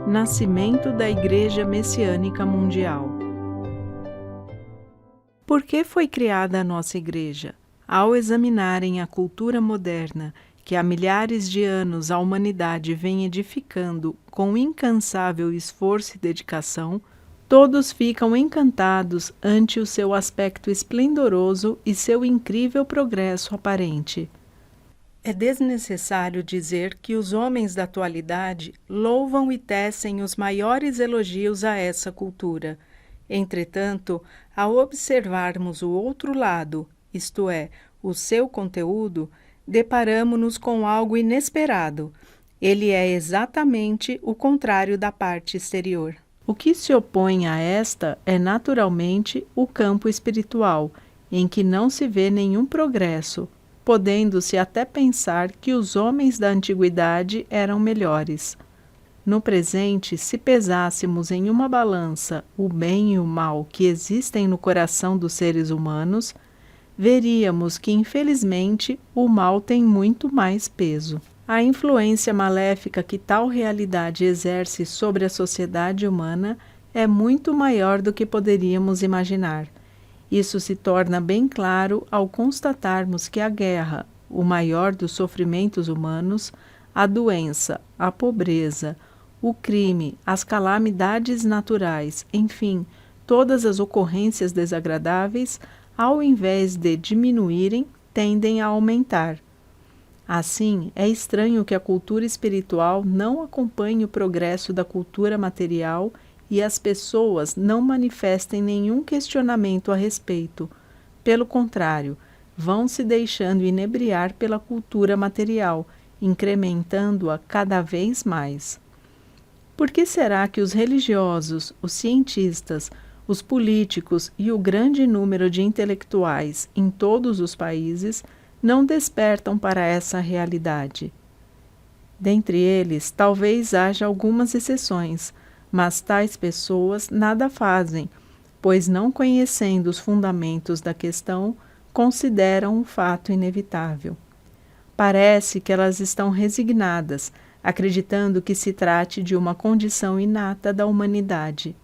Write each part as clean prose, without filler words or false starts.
Nascimento da Igreja Messiânica Mundial. Por que foi criada a nossa Igreja? Ao examinarem a cultura moderna, que há milhares de anos a humanidade vem edificando com incansável esforço e dedicação, todos ficam encantados ante o seu aspecto esplendoroso e seu incrível progresso aparente. É desnecessário dizer que os homens da atualidade louvam e tecem os maiores elogios a essa cultura. Entretanto, ao observarmos o outro lado, isto é, o seu conteúdo, deparamo-nos com algo inesperado. Ele é exatamente o contrário da parte exterior. O que se opõe a esta é naturalmente o campo espiritual, em que não se vê nenhum progresso, podendo-se até pensar que os homens da antiguidade eram melhores. No presente, se pesássemos em uma balança o bem e o mal que existem no coração dos seres humanos, veríamos que, infelizmente, o mal tem muito mais peso. A influência maléfica que tal realidade exerce sobre a sociedade humana é muito maior do que poderíamos imaginar. Isso se torna bem claro ao constatarmos que a guerra, o maior dos sofrimentos humanos, a doença, a pobreza, o crime, as calamidades naturais, enfim, todas as ocorrências desagradáveis, ao invés de diminuírem, tendem a aumentar. Assim, é estranho que a cultura espiritual não acompanhe o progresso da cultura material e as pessoas não manifestem nenhum questionamento a respeito. Pelo contrário, vão se deixando inebriar pela cultura material, incrementando-a cada vez mais. Por que será que os religiosos, os cientistas, os políticos e o grande número de intelectuais em todos os países não despertam para essa realidade? Dentre eles, talvez haja algumas exceções, mas tais pessoas nada fazem, pois, não conhecendo os fundamentos da questão, consideram um fato inevitável. Parece que elas estão resignadas, acreditando que se trate de uma condição inata da humanidade.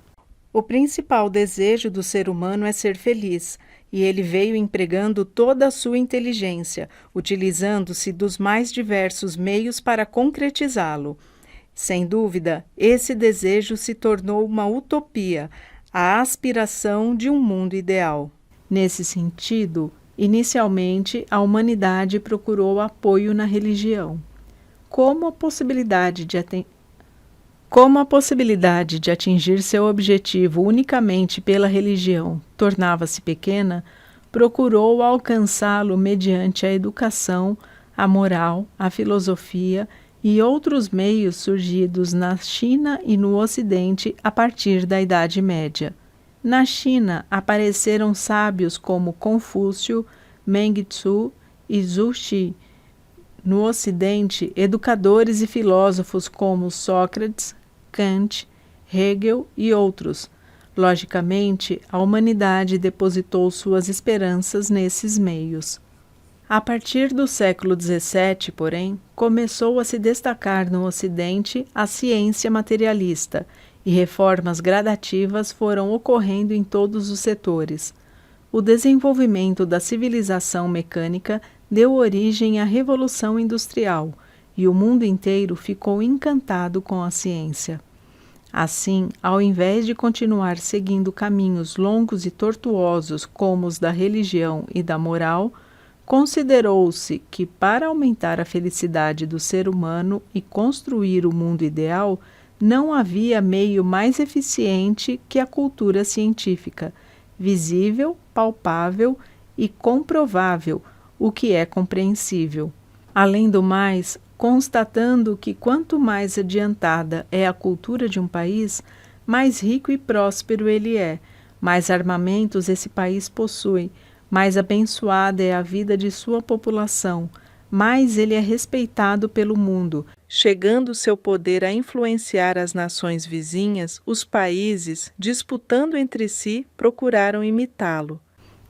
O principal desejo do ser humano é ser feliz, e ele veio empregando toda a sua inteligência, utilizando-se dos mais diversos meios para concretizá-lo. Sem dúvida, esse desejo se tornou uma utopia, a aspiração de um mundo ideal. Nesse sentido, inicialmente, a humanidade procurou apoio na religião. Como a possibilidade de atingir seu objetivo unicamente pela religião tornava-se pequena, procurou alcançá-lo mediante a educação, a moral, a filosofia e outros meios surgidos na China e no Ocidente a partir da Idade Média. Na China apareceram sábios como Confúcio, Meng Tzu e Zhu Xi. No Ocidente, educadores e filósofos como Sócrates, Kant, Hegel e outros. Logicamente, a humanidade depositou suas esperanças nesses meios. A partir do século XVII, porém, começou a se destacar no Ocidente a ciência materialista, e reformas gradativas foram ocorrendo em todos os setores. O desenvolvimento da civilização mecânica deu origem à Revolução Industrial, e o mundo inteiro ficou encantado com a ciência. Assim, ao invés de continuar seguindo caminhos longos e tortuosos como os da religião e da moral, considerou-se que, para aumentar a felicidade do ser humano e construir o mundo ideal, não havia meio mais eficiente que a cultura científica, visível, palpável e comprovável, o que é compreensível. Além do mais, constatando que quanto mais adiantada é a cultura de um país, mais rico e próspero ele é, mais armamentos esse país possui, mais abençoada é a vida de sua população, mais ele é respeitado pelo mundo, chegando seu poder a influenciar as nações vizinhas, os países, disputando entre si, procuraram imitá-lo.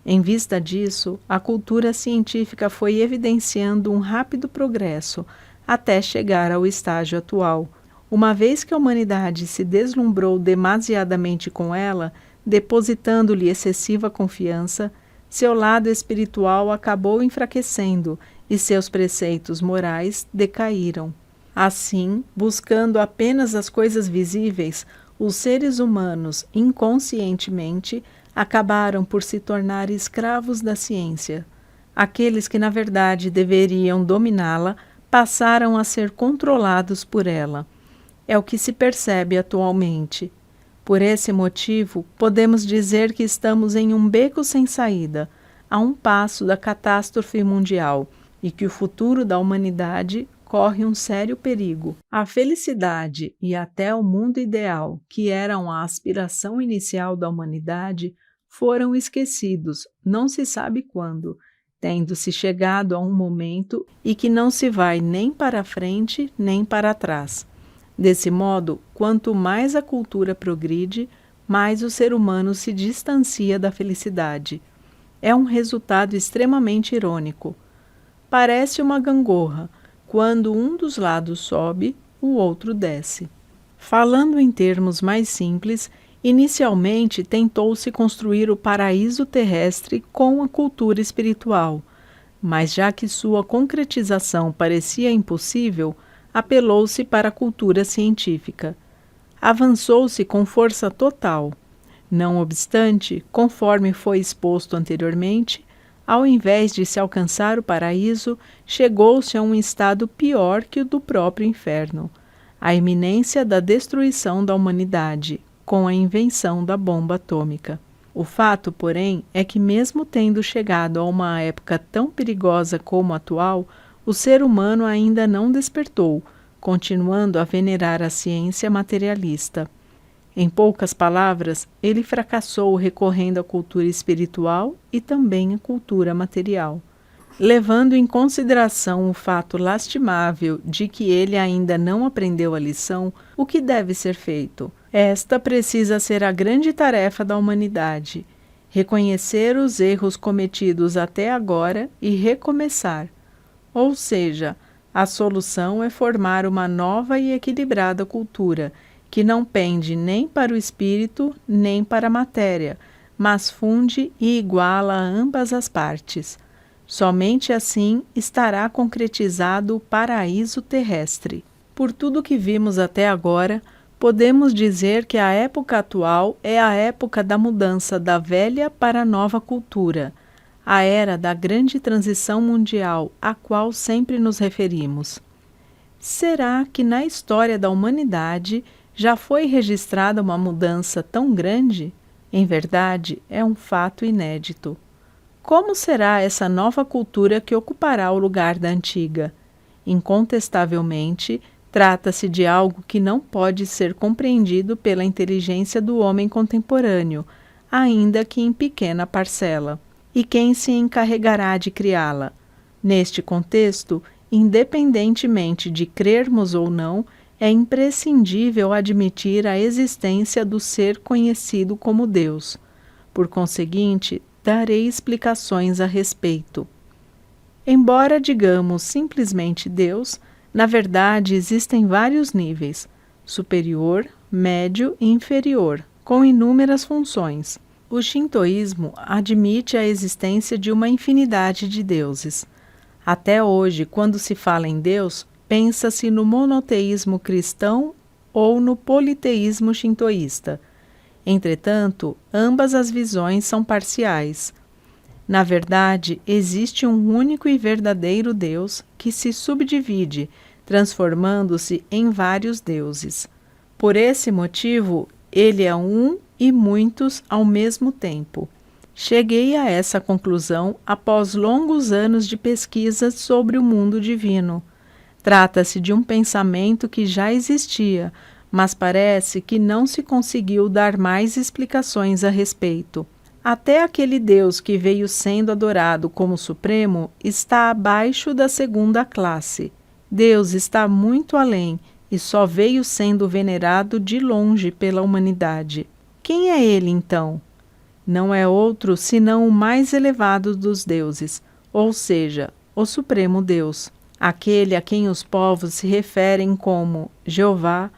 Em vista disso, a cultura científica foi evidenciando um rápido progresso, até chegar ao estágio atual. Uma vez que a humanidade se deslumbrou demasiadamente com ela, depositando-lhe excessiva confiança, seu lado espiritual acabou enfraquecendo e seus preceitos morais decaíram. Assim, buscando apenas as coisas visíveis, os seres humanos, inconscientemente, acabaram por se tornar escravos da ciência. Aqueles que, na verdade, deveriam dominá-la, passaram a ser controlados por ela. É o que se percebe atualmente. Por esse motivo, podemos dizer que estamos em um beco sem saída, a um passo da catástrofe mundial, e que o futuro da humanidade corre um sério perigo. A felicidade e até o mundo ideal, que eram a aspiração inicial da humanidade, foram esquecidos, não se sabe quando, tendo-se chegado a um momento em que não se vai nem para frente nem para trás. Desse modo, quanto mais a cultura progride, mais o ser humano se distancia da felicidade. É um resultado extremamente irônico. Parece uma gangorra. Quando um dos lados sobe, o outro desce. Falando em termos mais simples, inicialmente tentou-se construir o paraíso terrestre com a cultura espiritual, mas já que sua concretização parecia impossível, apelou-se para a cultura científica. Avançou-se com força total. Não obstante, conforme foi exposto anteriormente, ao invés de se alcançar o paraíso, chegou-se a um estado pior que o do próprio inferno, a iminência da destruição da humanidade, com a invenção da bomba atômica. O fato, porém, é que mesmo tendo chegado a uma época tão perigosa como a atual, o ser humano ainda não despertou, continuando a venerar a ciência materialista. Em poucas palavras, ele fracassou recorrendo à cultura espiritual e também à cultura material. Levando em consideração o fato lastimável de que ele ainda não aprendeu a lição, o que deve ser feito? Esta precisa ser a grande tarefa da humanidade: reconhecer os erros cometidos até agora e recomeçar. Ou seja, a solução é formar uma nova e equilibrada cultura, que não pende nem para o espírito nem para a matéria, mas funde e iguala ambas as partes. Somente assim estará concretizado o paraíso terrestre. Por tudo que vimos até agora, podemos dizer que a época atual é a época da mudança da velha para a nova cultura, a era da grande transição mundial a qual sempre nos referimos. Será que na história da humanidade já foi registrada uma mudança tão grande? Em verdade, é um fato inédito. Como será essa nova cultura que ocupará o lugar da antiga? Incontestavelmente, trata-se de algo que não pode ser compreendido pela inteligência do homem contemporâneo, ainda que em pequena parcela. E quem se encarregará de criá-la? Neste contexto, independentemente de crermos ou não, é imprescindível admitir a existência do ser conhecido como Deus. Por conseguinte, darei explicações a respeito. Embora digamos simplesmente Deus, na verdade existem vários níveis: superior, médio e inferior, com inúmeras funções. O shintoísmo admite a existência de uma infinidade de deuses. Até hoje, quando se fala em Deus, pensa-se no monoteísmo cristão ou no politeísmo shintoísta. Entretanto, ambas as visões são parciais. Na verdade, existe um único e verdadeiro Deus que se subdivide, transformando-se em vários deuses. Por esse motivo, ele é um e muitos ao mesmo tempo. Cheguei a essa conclusão após longos anos de pesquisas sobre o mundo divino. Trata-se de um pensamento que já existia, mas parece que não se conseguiu dar mais explicações a respeito. Até aquele Deus que veio sendo adorado como supremo está abaixo da segunda classe. Deus está muito além e só veio sendo venerado de longe pela humanidade. Quem é ele, então? Não é outro senão o mais elevado dos deuses, ou seja, o Supremo Deus, aquele a quem os povos se referem como Jeová,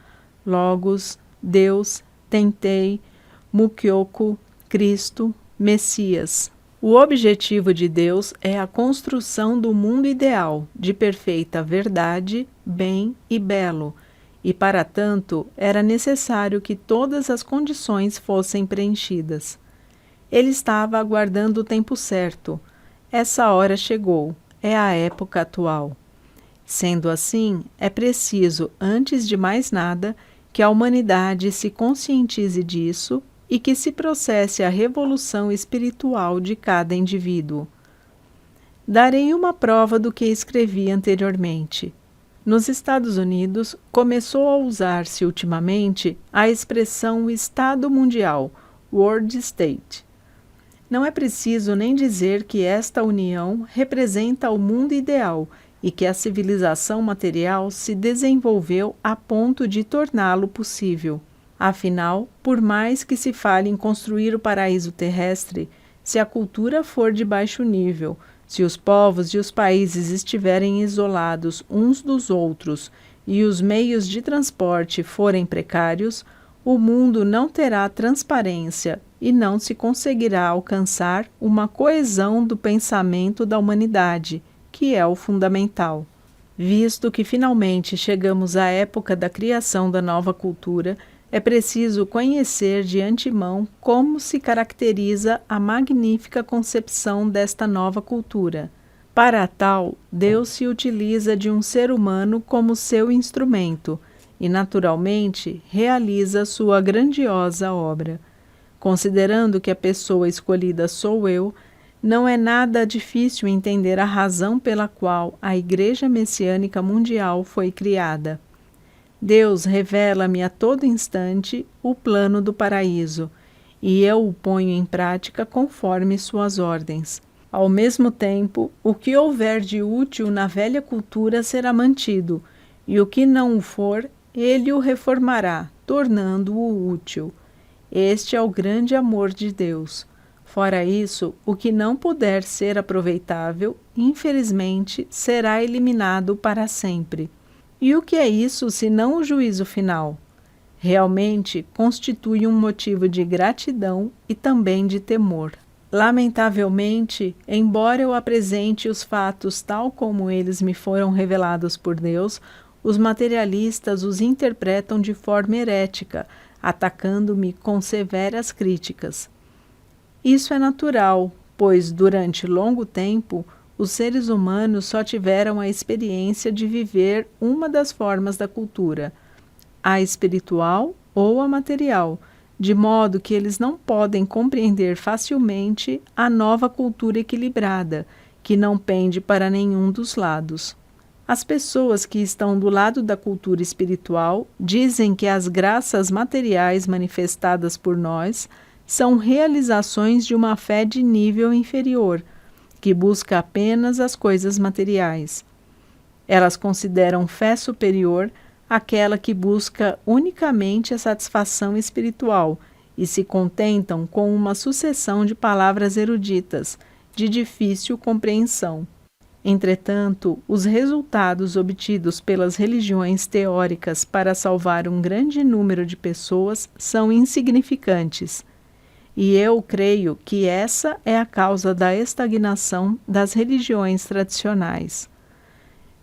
Logos, Deus, Tentei, Mukyoku, Cristo, Messias. O objetivo de Deus é a construção do mundo ideal, de perfeita verdade, bem e belo, e para tanto era necessário que todas as condições fossem preenchidas. Ele estava aguardando o tempo certo. Essa hora chegou, é a época atual. Sendo assim, é preciso, antes de mais nada, que a humanidade se conscientize disso e que se processe a revolução espiritual de cada indivíduo. Darei uma prova do que escrevi anteriormente. Nos Estados Unidos, começou a usar-se ultimamente a expressão Estado Mundial, World State. Não é preciso nem dizer que esta união representa o mundo ideal e que a civilização material se desenvolveu a ponto de torná-lo possível. Afinal, por mais que se fale em construir o paraíso terrestre, se a cultura for de baixo nível, se os povos e os países estiverem isolados uns dos outros e os meios de transporte forem precários, o mundo não terá transparência e não se conseguirá alcançar uma coesão do pensamento da humanidade, que é o fundamental. Visto que finalmente chegamos à época da criação da nova cultura, é preciso conhecer de antemão como se caracteriza a magnífica concepção desta nova cultura. Para tal, Deus se utiliza de um ser humano como seu instrumento e, naturalmente, realiza sua grandiosa obra. Considerando que a pessoa escolhida sou eu, não é nada difícil entender a razão pela qual a Igreja Messiânica Mundial foi criada. Deus revela-me a todo instante o plano do paraíso, e eu o ponho em prática conforme suas ordens. Ao mesmo tempo, o que houver de útil na velha cultura será mantido, e o que não o for, ele o reformará, tornando-o útil. Este é o grande amor de Deus. Fora isso, o que não puder ser aproveitável, infelizmente, será eliminado para sempre. E o que é isso senão o juízo final? Realmente constitui um motivo de gratidão e também de temor. Lamentavelmente, embora eu apresente os fatos tal como eles me foram revelados por Deus, os materialistas os interpretam de forma herética, atacando-me com severas críticas. Isso é natural, pois durante longo tempo os seres humanos só tiveram a experiência de viver uma das formas da cultura, a espiritual ou a material, de modo que eles não podem compreender facilmente a nova cultura equilibrada, que não pende para nenhum dos lados. As pessoas que estão do lado da cultura espiritual dizem que as graças materiais manifestadas por nós são realizações de uma fé de nível inferior, que busca apenas as coisas materiais. Elas consideram fé superior aquela que busca unicamente a satisfação espiritual e se contentam com uma sucessão de palavras eruditas, de difícil compreensão. Entretanto, os resultados obtidos pelas religiões teóricas para salvar um grande número de pessoas são insignificantes. E eu creio que essa é a causa da estagnação das religiões tradicionais.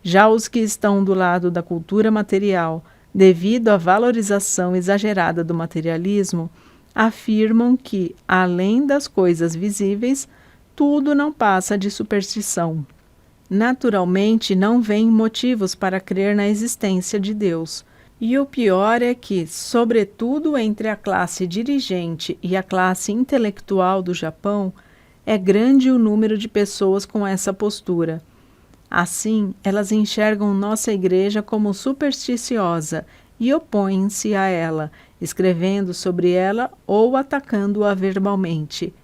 Já os que estão do lado da cultura material, devido à valorização exagerada do materialismo, afirmam que, além das coisas visíveis, tudo não passa de superstição. Naturalmente, não vêem motivos para crer na existência de Deus. E o pior é que, sobretudo entre a classe dirigente e a classe intelectual do Japão, é grande o número de pessoas com essa postura. Assim, elas enxergam nossa igreja como supersticiosa e opõem-se a ela, escrevendo sobre ela ou atacando-a verbalmente.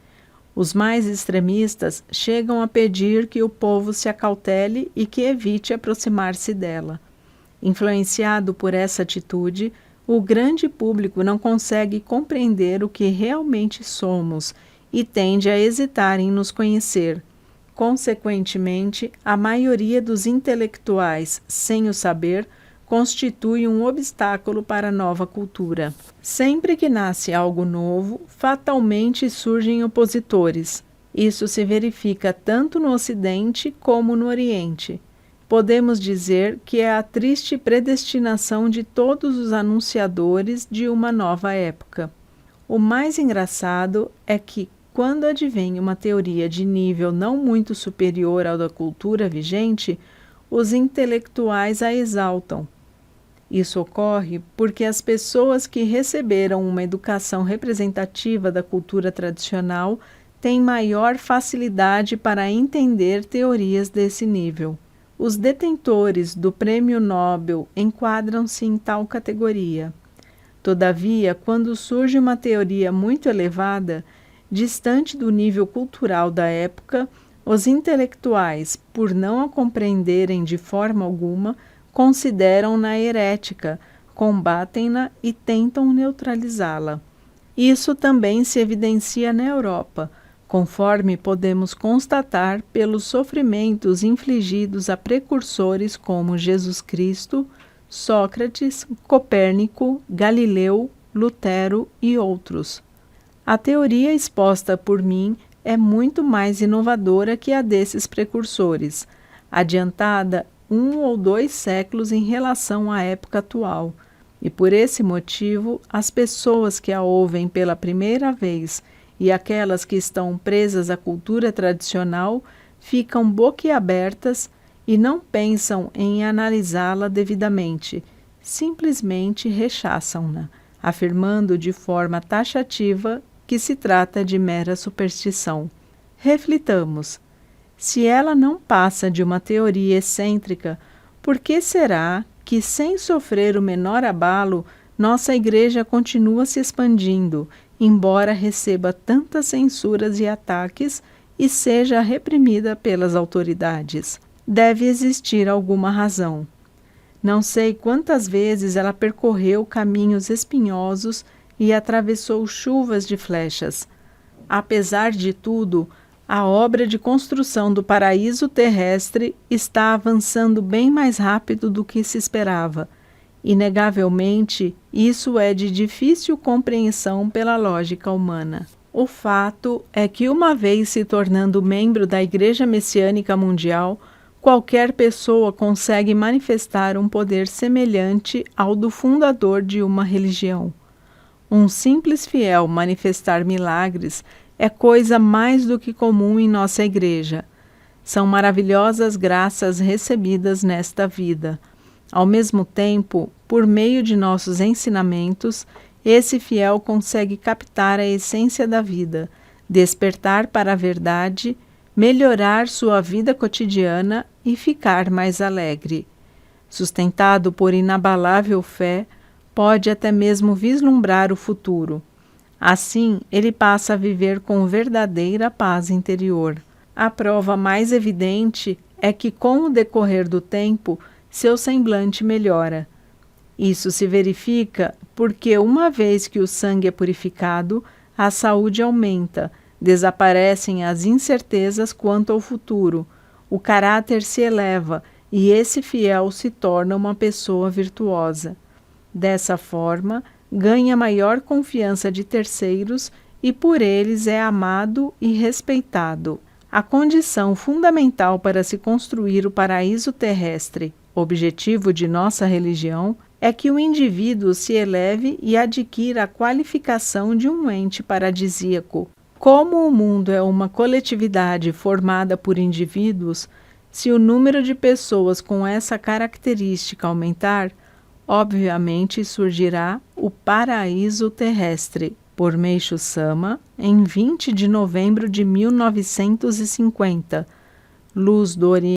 Os mais extremistas chegam a pedir que o povo se acautele e que evite aproximar-se dela. Influenciado por essa atitude, o grande público não consegue compreender o que realmente somos e tende a hesitar em nos conhecer. Consequentemente, a maioria dos intelectuais, sem o saber, constitui um obstáculo para a nova cultura. Sempre que nasce algo novo, fatalmente surgem opositores. Isso se verifica tanto no Ocidente como no Oriente. Podemos dizer que é a triste predestinação de todos os anunciadores de uma nova época. O mais engraçado é que, quando advém uma teoria de nível não muito superior ao da cultura vigente, os intelectuais a exaltam. Isso ocorre porque as pessoas que receberam uma educação representativa da cultura tradicional têm maior facilidade para entender teorias desse nível. Os detentores do Prêmio Nobel enquadram-se em tal categoria. Todavia, quando surge uma teoria muito elevada, distante do nível cultural da época, os intelectuais, por não a compreenderem de forma alguma, consideram-na herética, combatem-na e tentam neutralizá-la. Isso também se evidencia na Europa, conforme podemos constatar pelos sofrimentos infligidos a precursores como Jesus Cristo, Sócrates, Copérnico, Galileu, Lutero e outros. A teoria exposta por mim é muito mais inovadora que a desses precursores, adiantada 1 ou 2 séculos em relação à época atual, e por esse motivo as pessoas que a ouvem pela primeira vez e aquelas que estão presas à cultura tradicional ficam boquiabertas e não pensam em analisá-la devidamente, simplesmente rechaçam-na, afirmando de forma taxativa que se trata de mera superstição. Reflitamos. Se ela não passa de uma teoria excêntrica, por que será que, sem sofrer o menor abalo, nossa Igreja continua se expandindo, embora receba tantas censuras e ataques e seja reprimida pelas autoridades? Deve existir alguma razão. Não sei quantas vezes ela percorreu caminhos espinhosos e atravessou chuvas de flechas. Apesar de tudo, a obra de construção do paraíso terrestre está avançando bem mais rápido do que se esperava. Inegavelmente, isso é de difícil compreensão pela lógica humana. O fato é que, uma vez se tornando membro da Igreja Messiânica Mundial, qualquer pessoa consegue manifestar um poder semelhante ao do fundador de uma religião. Um simples fiel manifestar milagres é coisa mais do que comum em nossa Igreja. São maravilhosas graças recebidas nesta vida. Ao mesmo tempo, por meio de nossos ensinamentos, esse fiel consegue captar a essência da vida, despertar para a verdade, melhorar sua vida cotidiana e ficar mais alegre. Sustentado por inabalável fé, pode até mesmo vislumbrar o futuro. Assim, ele passa a viver com verdadeira paz interior. A prova mais evidente é que, com o decorrer do tempo, seu semblante melhora. Isso se verifica porque, uma vez que o sangue é purificado, a saúde aumenta, desaparecem as incertezas quanto ao futuro, o caráter se eleva e esse fiel se torna uma pessoa virtuosa. Dessa forma, ganha maior confiança de terceiros e por eles é amado e respeitado. A condição fundamental para se construir o paraíso terrestre, objetivo de nossa religião, é que o indivíduo se eleve e adquira a qualificação de um ente paradisíaco. Como o mundo é uma coletividade formada por indivíduos, se o número de pessoas com essa característica aumentar, obviamente surgirá o paraíso terrestre, por Meishu Sama, em 20 de novembro de 1950, Luz do Oriente.